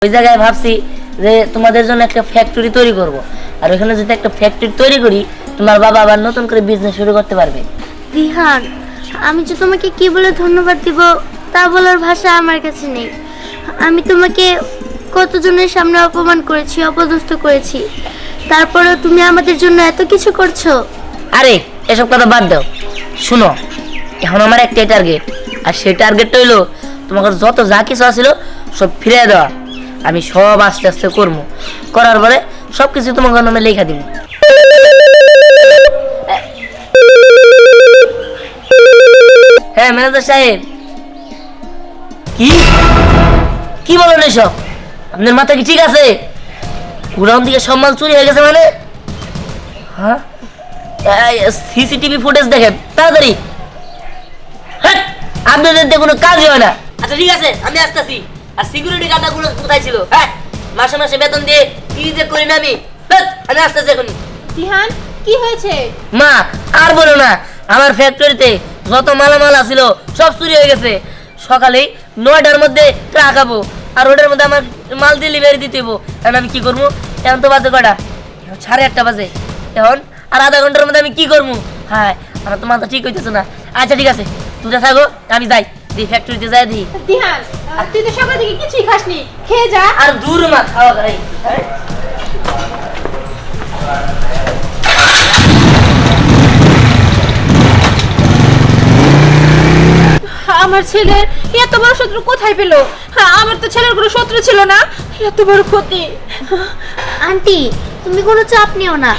ওই জায়গায় ভাবছি যে তোমাদের জন্য একটা ফ্যাক্টরি তৈরি করব, আর ওখানে যদি একটা ফ্যাক্টরি তৈরি করি তোমার বাবা আবার নতুন করে বিজনেস শুরু করতে পারবে। রিহান, আমি যে তোমাকে কি বলে ধন্যবাদ দিব তা বলার ভাষা আমার কাছে নেই। আমি তোমাকে কতজনের সামনে অপমান করেছি, অপদস্থ করেছি, তারপরেও তুমি আমাদের জন্য এত কিছু করছো। আরে এসব কথা বাদ দাও, শুনো, এখন আমার একটাই টার্গেট, আর সেই টার্গেটটা হইলো তোমাকে যত যা কিছু আছিল সব ফিরিয়ে দেওয়া। আমি সব আস্তে আস্তে করবো, করার পরে সব কিছু তোমাকে নামে লেখা দিব। হ্যাঁ ম্যানেজার সাহেব। কি কি বলেন এসব? আপনার মাথা কি ঠিক আছে? গোডাউন থেকে সব মাল চুরি হয়ে গেছে মানে? হ্যাঁ, সিসিটিভি ফুটেজ দেখেন তাড়াতাড়ি। হ্যাঁ, আপনাদের দিয়ে কোনো কাজই হয় না। আচ্ছা ঠিক আছে, আমি আসতেছি। আর সিকিউরিটি গার্ডগুলো কোথায় ছিল? হ্যাঁ, মাসে মাসে বেতন দিয়ে কি যে করি না আমি। আমি আসতেছি এখন। রিহান, কি হয়েছে? মা আর বলো না, আমার ফ্যাক্টরিতে যত মালামাল আছিল সব চুরি হয়ে গেছে। সকালে 9টার মধ্যে টাকাবো, আর ওটার মধ্যে আমার মাল ডেলিভারি দিতে হইব। এখন আমি কি করবো? এখন তো বাজে কটা? 8:30 বাজে। এখন আর আধা ঘন্টার মধ্যে আমি কি করবো? হ্যাঁ, আমার তো মাথা ঠিক হইতেছে না। আচ্ছা ঠিক আছে, তুই থাকো, আমি যাই দি ফ্যাক্টরিতে যাই দিই। রিহান, তুই তো সকাল থেকে কিছুই খাসনি, খেয়ে যা। আর দূর মা, খাওয়া খাই। আমার ছেলের এত বড় শত্রু কোথায় পেলো? আমার তো ছেলের কোনো শত্রু ছিল না, এত বড় ক্ষতি। আন্টি, তুমি কোনো চাপ নিও না,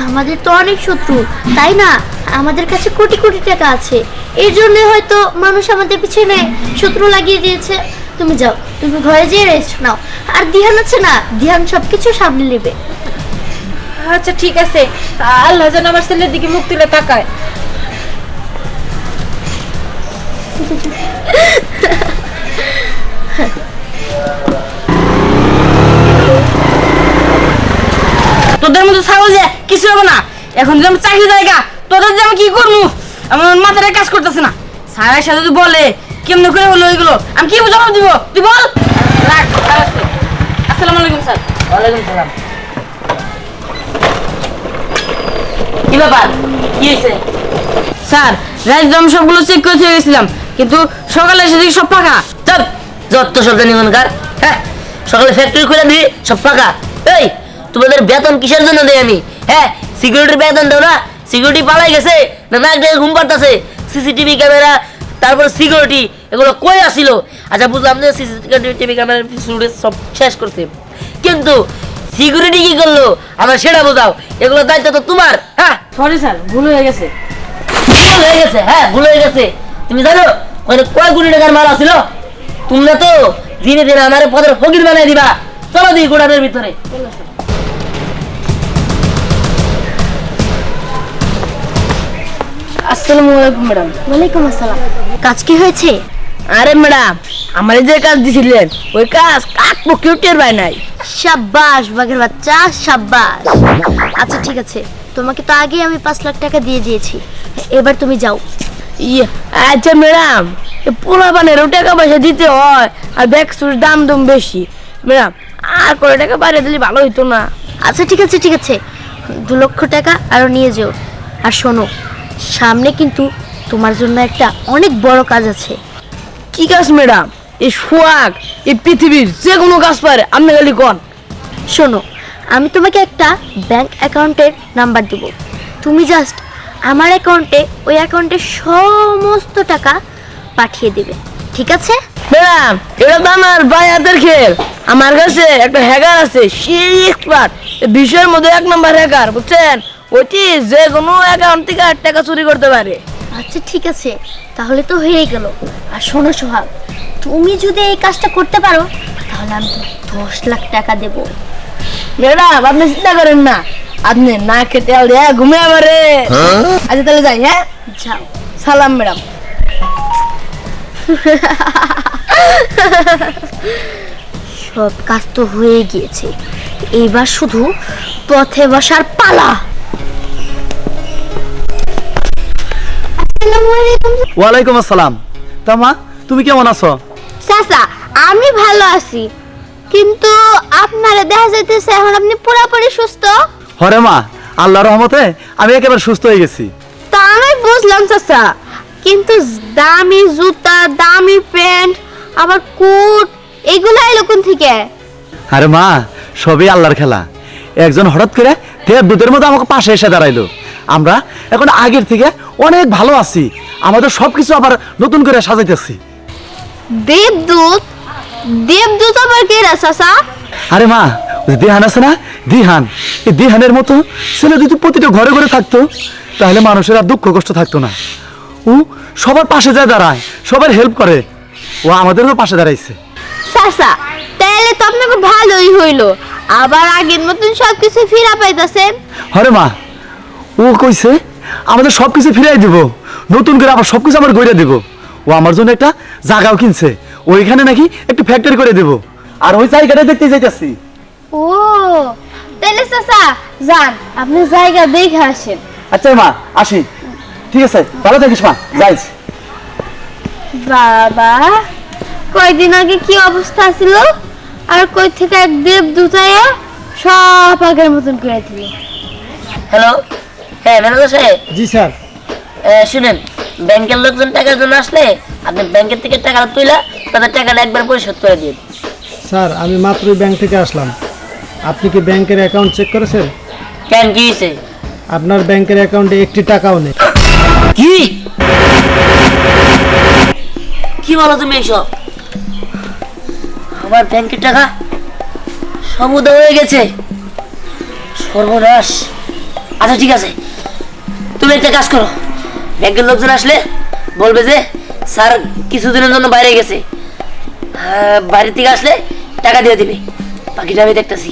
আমাদের তো অনেক শত্রু, তাই না? আমাদের কাছে কোটি কোটি টাকা আছে, এর জন্য হয়তো মানুষ আমাদের পিছনে শত্রু লাগিয়ে দিয়েছে। তুমি যাও, তুমি ঘরে যেয়ে রেস্ট নাও। আর ধ্যান আছে না, ধ্যান সবকিছু সামনে নেবে। আচ্ছা ঠিক আছে, আল্লাহ যেন আমার ছেলের দিকে মুখ তুলে তাকায়। তোদের মতো ছাগল যে কিছু হবে না। এখন যদি আমি চাকরি জায়গা, তোদের যে আমি কি করবো আমার মাথায় কাজ করতেছে না। স্যারের সাথে যদি বলে কেমনে করে হলো ওইগুলো, আমি কি জবাব দিব? তুই বল। রাখ, আসসালামু আলাইকুম স্যার। ওয়ালাইকুম সালাম। কি ব্যাপার, কি হয়েছে? স্যার, রাইস দাম সবগুলো চেক করে গেছিলাম, কিন্তু সকালে এসে দেখি সব ফাঁকা। চল, যত সব জানি মনকার। হ্যাঁ, সকালে ফ্যাক্টরি খুলে দিই সব ফাঁকা। এই, তোমাদের বেতন কিসের জন্য দেই আমি? হ্যাঁ, সিকিউরিটির বেতন দাও না? সিকিউরিটি পালাই গেছে না, নাক ডেকে ঘুম পাড়তেছে? সিসিটিভি ক্যামেরা, তারপর সিকিউরিটি, এগুলো কই আসিল? আচ্ছা বুঝলাম যে সিসিটিভি ক্যামেরা সব শেষ করছে, কিন্তু সিকিউরিটি কি করলো আমার সেটা বোঝাও। এগুলো দায়িত্ব তো তোমার। হ্যাঁ সরি স্যার, ভুল হয়ে গেছে। ভুল হয়ে গেছে? হ্যাঁ ভুল হয়ে গেছে। তুমি জানো ওখানে কয় কোটি টাকার মাল আসিল? তোমরা তো দিনে দিনে আমার পদের ফকির বানাই দিবা। চলো দিই গোডাউনের ভিতরে। আসসালামু আলাইকুম ম্যাডাম। ওয়ালাইকুম আসসালাম। কাজ কি হয়েছে? আরে ম্যাডাম, আমার যে কাজ দিছিলেন ওই কাজ কাক পক্ষেও টের পায় নাই। সাব্বাস বাঘের বাচ্চা, সাব্বাস। আচ্ছা ঠিক আছে, তোমাকে তো আগে আমি 5 লাখ টাকা দিয়ে দিয়েছি, এবার তুমি যাও। আচ্ছা ম্যাডাম, পোলা বানেরও টাকা পয়সা দিতে হয়, আর ব্যাগসুর দাম দাম বেশি। ম্যাডাম আর করে টাকা বাড়িয়ে দিলে ভালো হইতো না? আচ্ছা ঠিক আছে ঠিক আছে, 2 লক্ষ টাকা আরো নিয়ে যেও। আর শোনো, সামনে কিন্তু তোমার জন্য একটা অনেক বড় কাজ আছে। কি কাজ ম্যাডাম? এই সোয়াগ এই পৃথিবীর যে কোনো কাজ পারে, আপনি খালি কোন। শোনো, আমি তোমাকে একটা ব্যাংক অ্যাকাউন্টের নাম্বার দেব, তুমি জাস্ট আমার অ্যাকাউন্টে, ওই অ্যাকাউন্টে সমস্ত টাকা পাঠিয়ে দেবে, ঠিক আছে? ম্যাডাম এটা তো আমার ভাই হাতের খেল। আমার কাছে একটা হ্যাকার আছে, সেই এক্সপার্ট বিষয়ের মধ্যে 1 নম্বর হ্যাকার, বুঝছেন? ওইটি যে কোনো অ্যাকাউন্ট থেকে টাকা চুরি করতে পারে। আচ্ছা ঠিক আছে, তাহলে তো হয়ে গেল। আর শোনো সোহাগ, তুমি যদি এই কাজটা করতে পারো তাহলে আমি 10 লাখ টাকা দেব। ম্যাডাম আপনি চিন্তা করেন না, আপনি না খেতে আলে ঘুমিয়ে পারে। আচ্ছা তাহলে যাই। হ্যাঁ যাও। সালাম ম্যাডাম। সব কাজ তো হয়ে গিয়েছে, এইবার শুধু পথে বসার পালা। ওয়ালাইকুম আসসালাম। তা মা, তুমি কেমন আছো? চাচা, আমি ভালো আছি। কিন্তু আপনারা দেখা যাইতেছে এখন আপনি পুরোপুরি সুস্থ। হরে মা, আল্লাহর রহমতে আমি একেবারে সুস্থ হয়ে গেছি। তা আমি বুঝলাম চাচা, কিন্তু দামি জুতা, দামি প্যান্ট, আবার কোট, এগুলো এলো কোন থেকে? আরে মা, সবই আল্লাহর খেলা। একজন হঠাৎ করে দেবদূতের মতো আমাকে পাশে এসে দাঁড়াইলো। আমরা এখন আগের থেকে অনেক ভালো আছি, আমাদের সবকিছু আবার নতুন করে সাজাইতেছি। দেবদূত? দেবদূত আবার কে রে চাচা? আরে মা, ওই যে দিহান আছে না, দিহান, এই দিহানের মতো ছেলে যদি প্রতিটা ঘরে ঘরে থাকতো, তাহলে মানুষের আর দুঃখ কষ্ট থাকতো না। ও সবার পাশে যায় দাঁড়ায়, সবার হেল্প করে। ও আমাদেরও পাশে দাঁড়াইছে। চাচা তাহলে তো আপনাকে ভালোই হইলো, আবার আগের মতন সবকিছু ফিরা পাইতাছেন। আরে মা, ও কইছে আমাদের সবকিছু ফিরাই দিব, নতুন করে আবার সবকিছু আমার গড়ে দিব। ও আমার জন্য একটা জায়গাও কিনছে, ওইখানে নাকি একটু ফ্যাক্টরি করে দেব, আর ওই জায়গাটা দেখতে যাইতাছি। ও তাহলে চাচা যান, আপনি জায়গা দেখে আসেন। আচ্ছা মা, আসি। ঠিক আছে, ভালো থাকিস মা, যাইস। বাবা, কয়দিন আগে কি অবস্থা ছিল, আর কই থেকে এক দেবদূতায় সব আগের মতন করে দিল। হ্যালো, হ্যাঁ ম্যানেজার সাহেব। জি স্যার। শুনেন, ব্যাংকের লোকজন টাকার জন্য আসলে আপনি ব্যাংকের থেকে টাকাটা তুইলা তাদের টাকাটা একবার পরিশোধ করে দিন। স্যার, আমি মাত্রই ব্যাংক থেকে আসলাম। আপনি কি ব্যাংকের অ্যাকাউন্ট চেক করেছেন? কেন, কি হয়েছে? আপনার ব্যাংকের অ্যাকাউন্টে একটি টাকাও নেই। কি কি বলো তুমি এইসব? আমার ব্যাংকের টাকা সব উধাও হয়ে গেছে, সর্বনাশ। আচ্ছা ঠিক আছে, তুমি একটা কাজ করো, ব্যাংকের লোকজন আসলে বলবে যে স্যার কিছুদিনের জন্য বাইরে গেছে, বাইরে থেকে আসলে টাকা দিয়ে দিবে, বাকিটা আমি দেখতেছি।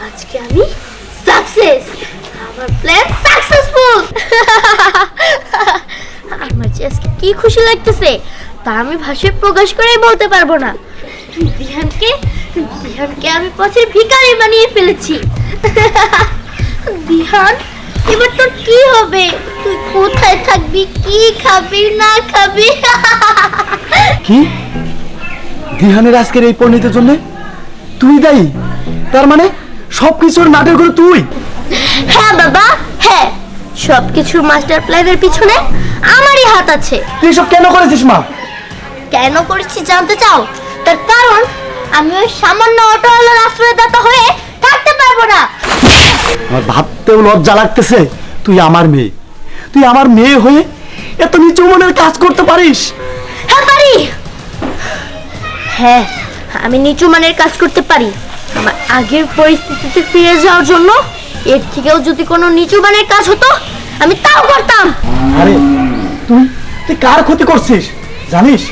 আজকে আমি সাকসেস, আমার প্ল্যান সাকসেসফুল। আমার যে আজকে কি খুশি লাগতেছে তা আমি ভাষায় প্রকাশ করেই বলতে পারবো না। দিহানকে দিহানকে আমি পথের ভিখারি বানিয়ে ফেলেছি। দিহান, এবার তোর কি হবে? তুই কোথায় থাকবি, কি খাবি না খাবি? কি দিহানের আজকের এই পরিণতির জন্য তুই দায়ী? তার মানে সবকিছুর নাটের করে তুই? হ্যাঁ বাবা, হ্যাঁ, সবকিছুর মাস্টার প্ল্যানের পিছনে আমারই হাত আছে। তুই এসব কেন করেছিস মা? কেন করেছি জানতে চাও? তার কারণ আমি ওই সামান্য অটোওয়ালার আশ্রয়দাতা হয়ে থাকতে পারবো না। আমার ভাবতেও লজ্জা লাগতেছে, তুই আমার মেয়ে, তুই আমার মেয়ে হয়ে এত নিচু মনের কাজ করতে পারিস? হ্যাঁ পারি, হ্যাঁ আমি নিচু মানের কাজ করতে পারি। আমার আগের পরিস্থিতিতে ফিরে যাওয়ার জন্য এর থেকেও যদি কোনো নিচু মানের কাজ হতো আমি তাও করতাম। আরে তুই তুই কার ক্ষতি করছিস জানিস?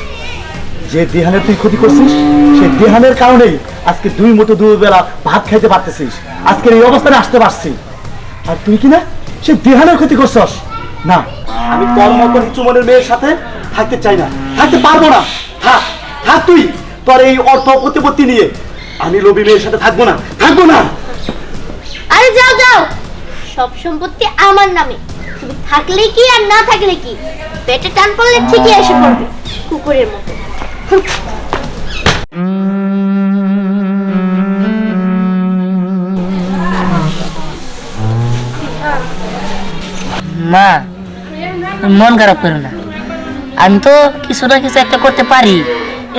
যে দেহানের তুই ক্ষতি করছিস, সেই দেহানের কারণেই আজকে দুই মুঠো দুই বেলা ভাত খাইতে পারতেছিস, আজকের এই অবস্থানে আসতে পারছি। আর তুই কি না সে দেহানের ক্ষতি করছস? না, আমি তোর মতো নিচু মনের মেয়ের সাথে থাকতে চাই না, থাকতে পারবো না। থাক থাক, তুই তোর এই অর্থ প্রতিপত্তি নিয়ে। আমি লোভী মেয়ের সাথে থাকবো না, থাকবো না। আরে যাও যাও, সব সম্পত্তি আমার নামে, তুমি থাকলে কি আর না থাকলে কি, পেটে টান পড়লে ঠিকই এসে পড়বে কুকুরের মতো। মা, মন খারাপ করো না, আমি তো কিছু না কিছু একটা করতে পারি।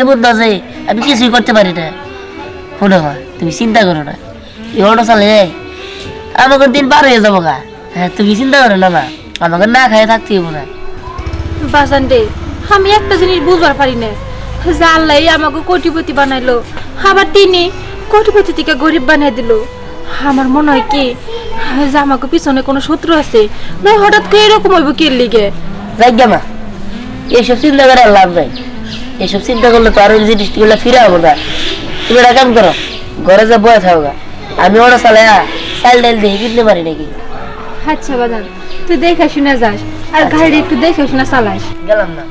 এমন না যে আমি কিছুই করতে পারি না। শোনো মা, তুমি চিন্তা করো না, এই অটো চালে আমাকে দিন পার হয়ে যাবো গা। হ্যাঁ, তুমি চিন্তা করো না মা, আমাকে না খাই থাকতে হবো না। বাজান রে, আমি একটা জিনিস বুঝবার পারি না, যে আল্লাহ আমাকে কোটিপতি বানাইলো, আবার তিনি কোটিপতি থেকে গরিব বানাই দিল। আমার মনে হয় কি যে আমাকে পিছনে কোনো শত্রু আছে, না হঠাৎ করে এরকম হইব কি লিগে। যাইগা মা, এইসব চিন্তা করে আর লাভ নাই। এইসব চিন্তা করলে তো আর ওই জিনিসগুলো ফিরে হবো না। তুমি একটা কাম করো, ঘরে যা বয়ে থাকো গা, আমি ওটা চালে চাল ডাল দিয়ে কিনতে পারি নাকি। আচ্ছা বাজান, তুই দেখে শুনে যাস, আর গাড়ি একটু দেখে শুনে চালাস। গেলাম না।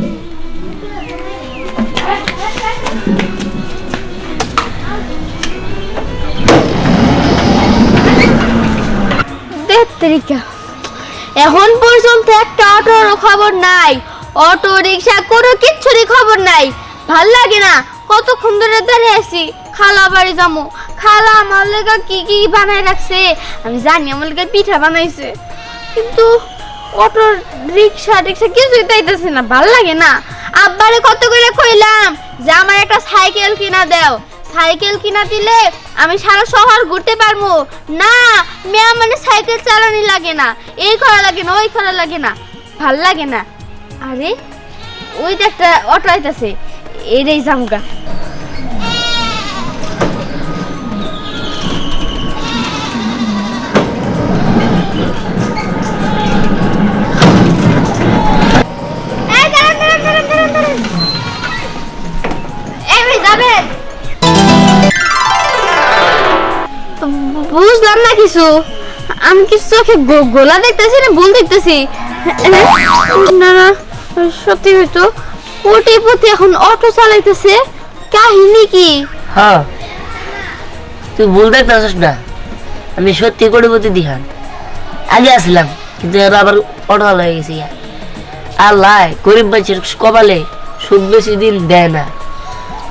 তেরিকা এখন পর্যন্ত একটা অটোর খবর নাই, অটো রিক্সা কোনো কিচ্ছুরই খবর নাই। ভাল লাগে না, কতক্ষণ ধরে দাঁড়িয়ে আছি। খালা বাড়ি যাবো, খালা আমার লেগা কি কি বানাই রাখছে আমি জানি, আমার লেগা পিঠা বানাইছে, কিন্তু অটো রিক্সা টিক্সা কিছুই তাইতেছে না, ভাল লাগে না। আব্বারে কত করে কইলাম যে আমার একটা সাইকেল কিনা দাও, সাইকেল কিনা দিলে আমি সারা শহর ঘুরতে পারবো। না, মেয়া মানে সাইকেল চালানি লাগে না, এই করা লাগে না, ওই করা লাগে না, ভাল লাগে না। আরে ওই তো একটা অটো আইতাছে, এটাই জামগা। এই দাঁড়ান, দাঁড়ান, দাঁড়ান, দাঁড়ান, দাঁড়ান। এই ভাই যাবেন? বুঝলাম না কিছু, আমি কিছু চোখে গোলা দেখতেছি না ভুল দেখতেছি? না না, সত্যি হয়তো কোটিপতি এখন অটো চালাইতেছে, কাহিনী কি? হ্যাঁ, তুই ভুল দেখতেছিস না, আমি সত্যি কোটিপতি দিহান। আগে আসলাম, কিন্তু এরা আবার অটো হয়ে গেছি। আল্লাহ গরিব মানুষের কপালে সুদ বেশি দিন দেয় না,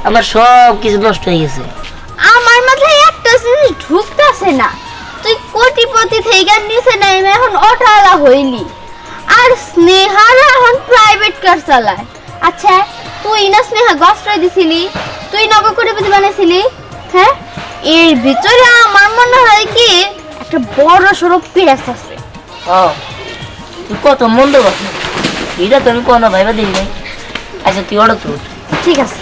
আমার সব কিছু নষ্ট হয়ে গেছে। আমার মাথায় একটা জিনিস ঢুকতেছে না, তুই কোটিপতি থেকে নিচে নেমে এখন অটোওয়ালা হইলি, আর স্নেহারা এখন প্রাইভেট কার চালায়। আচ্ছা, তুই না স্নেহা গস্ত্রয় দিছিলি, তুই নগর কোটিপতি বানাইছিলি? হ্যাঁ, এর ভিতরে আমার মনে হয় কি একটা বড় সড়ো পেঁয়াজ আছে। তুই কত মন্দ কথা, এটা তো আমি কোনো ভাইবা দিই নাই। আচ্ছা তুই অটো তো ঠিক আছে।